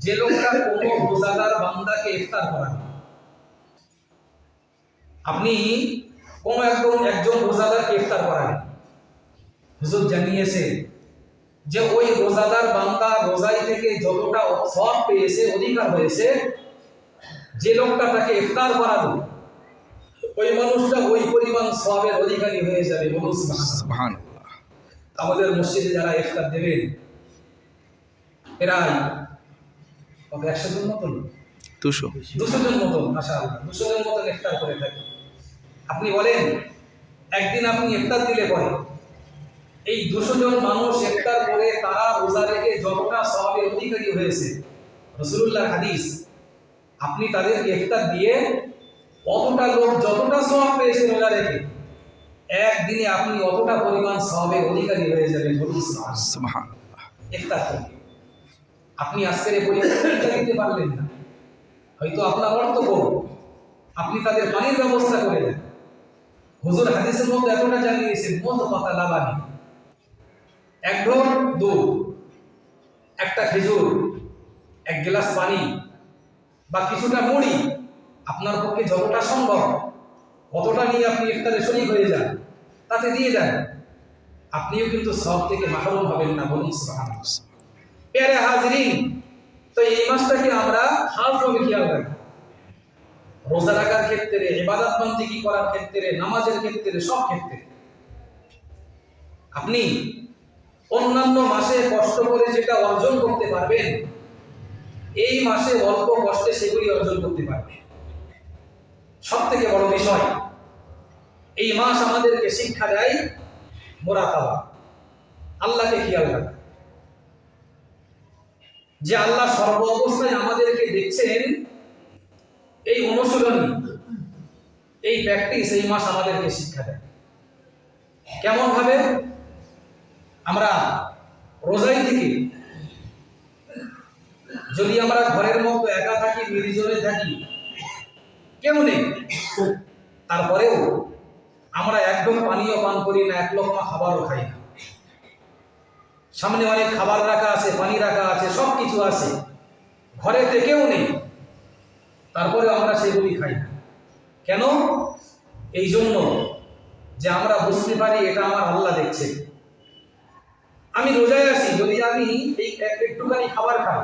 যে লোকটা কোনো রোজাদার বান্দাকে ইফতার করাবে, আপনি কোনো একজন রোজাদারকে ইফতার করাবেন, হুজুর জানিয়েছে যে ওই রোজাদার বান্দা রোজাই থেকে যতটা সওয়াব পেয়েছে, অধিকার হয়েছে, যে লোকটা তাকে ইফতার করাবে ওই মানুষটা ওই পরিমাণ সওয়াবের অধিকারী হয়ে যাবে। বলুন সুবহানাল্লাহ। আমাদের মসজিদে যারা ইফতার দেবেন প্রায় 100 জন মতন, 200 জন মতন, মাশাআল্লাহ 200 জন মতন ইফতার করে থাকে। আপনি বলেন একদিন আপনি ইফতার দিলে পরে এই 200 জন মানুষ ইফতার করে তারা রোজা রেখে যতটা সওয়াবের অধিকারী হয়েছে, রাসূলুল্লাহর হাদিস, আপনি তাদেরকে ইফতার দিয়ে অতটা লোক যতটা সওয়াব পেয়েছে রোজা রেখে, একদিনে আপনি অতটা পরিমাণ সওয়াবের অধিকারী হয়ে যাবেন। বলুন সুবহানাল্লাহ। ইফতার করে আপনি আজকের এই পরিমাণটা দিতে পারলেন না, হয়তো আপনার অর্থ কম, আপনি তাদের পানির ব্যবস্থা করে দেন। হুজুর হাদিসের মধ্যে এতটা জানিয়েছেন, মদ পাতা লাগানি, এক ঢোল দুধ, একটা খেজুর, এক গ্লাস পানি বা কিছুটা মুড়ি, আপনার পক্ষে যতটা সম্ভব কতটা নিয়ে আপনি ইফতারে শরীক হয়ে যান, তাতে দিয়ে দেন, আপনিও কিন্তু সওয়াব থেকে মাহরুম হবেন না। বলুন সুবহানাল্লাহ। প্যারে হাজিরিন, তো এই মাসটাকে আমরা খাসভাবে খেয়াল রাখি। রোজা রাখার ক্ষেত্রে, ইবাদত বন্দেগী করার ক্ষেত্রে, নামাজের ক্ষেত্রে, সব ক্ষেত্রে আপনি অন্যান্য মাসে কষ্ট করে যেটা অর্জন করতে পারবেন, এই মাসে অল্প কষ্টে সেগুলি অর্জন করতে পারবেন। সব থেকে বড় বিষয়, এই মাস আমাদেরকে শিক্ষা দেয় মুরাকাবা, আল্লাহকে খেয়াল রাখা, যে আল্লাহ সর্ব অবস্থায় আমাদেরকে দেখছেন। এই অনুশীলনী, এই প্র্যাকটিস এই মাস আমাদেরকে শিক্ষা দেয়। কেমন ভাবে? আমরা রোজাই থেকে যদি আমরা ঘরের মধ্যে একা থাকি, নির্জনে থাকি, কেউ নেই, তারপরেও আমরা একদম পানীয় পান করি না, এক লোকমা খাবারও খাই না। সামনে অনেক খাবার রাখা আছে, পানি রাখা আছে, সব কিছু আছে, ঘরেতে কেউ নেই, তারপরে আমরা সেগুলি খাই না। কেন? এই জন্য যে আমরা বুঝতে পারি এটা আমার আল্লাহ দেখছে। আমি রোজায় আছি, যদি আমি এই একটুখানি খাবার খাই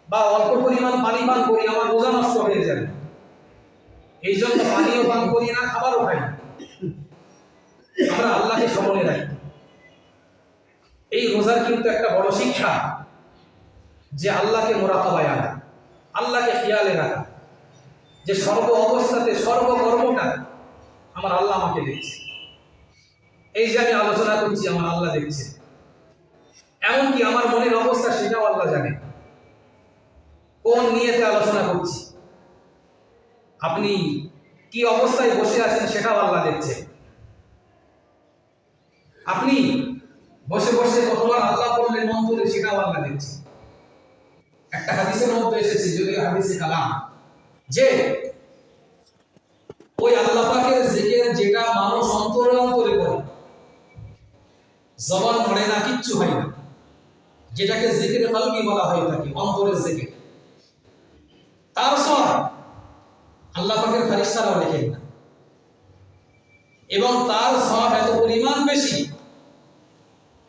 বা অল্প পরিমাণ পানি পান করি, আমার রোজা নষ্ট হয়ে যাবে। এই জন্য পানিও পান করি না, খাবারও খাই না, আমরা আল্লাহকে স্মরণে রাখি। এই রোজার কিন্তু একটা বড় শিক্ষা, যে আল্লাহকে মুরাকাবায় আনা, আল্লাহকে খেয়ালে রাখা, যে সর্ব অবস্থাতে সর্বকর্মটা আমার আল্লাহ আমাকে দেখছে। এই যে আমি আলোচনা করছি, আমার আল্লাহ দেখছে। এমনকি আমার মনের অবস্থা সেটাও আল্লাহ জানে, কোন নিয়তে আলোচনা করছি, আপনি কি অবস্থায় বসে আছেন সেটাও আল্লাহ দেখছে। আপনি বসে বসে কতবার আল্লাহ বললেন মন্তরে, সেটাও আল্লাহ দেখছে। একটা হাদিসের মধ্যে এসেছে, যদি হাদিসে কালাম, যে ওই আল্লাহ পাকের জিকির যেটা মানুষ অন্তরে অন্তরে করে, জবান নড়ে না, কিচ্ছু হয় না, যেটাকে জিকিরে কলবি বলা হয়ে থাকে, অন্তরের জিকির, তার সওয়াব আল্লাহ পাকের ফেরেশতারাও লেখেন না, এবং তার সওয়াব এত পরিমাণ বেশি,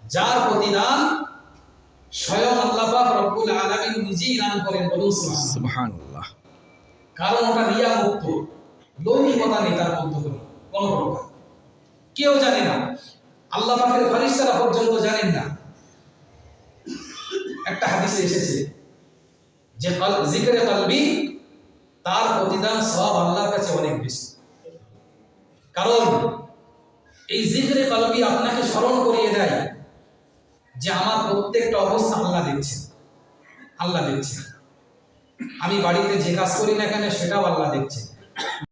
যার প্রতিদান স্বয়ং আল্লাহ পাক রব্বুল আলামিন নিজেই দান করেন। বলুন সুবহানাল্লাহ। কারণ ওটা রিয়া মুক্ত, লৌকিকতা নেই তার মধ্যে কোনো প্রকার, কেউ জানে না, আল্লাহ পাকের ফেরেশতারা পর্যন্ত জানেন না। একটা হাদিসে এসেছে যে জিকিরে কলবি, তার প্রতিদান সওয়াব আল্লাহর কাছে অনেক বেশি। কারণ এই জিকিরে কলবি আপনাকে স্মরণ করিয়ে দেয় যে আমার প্রত্যেকটা অবস্থা আল্লাহ দেখছেন, আল্লাহ দেখছেন। আমি বাড়িতে যে কাজ করি না কেন সেটাও আল্লাহ দেখছেন।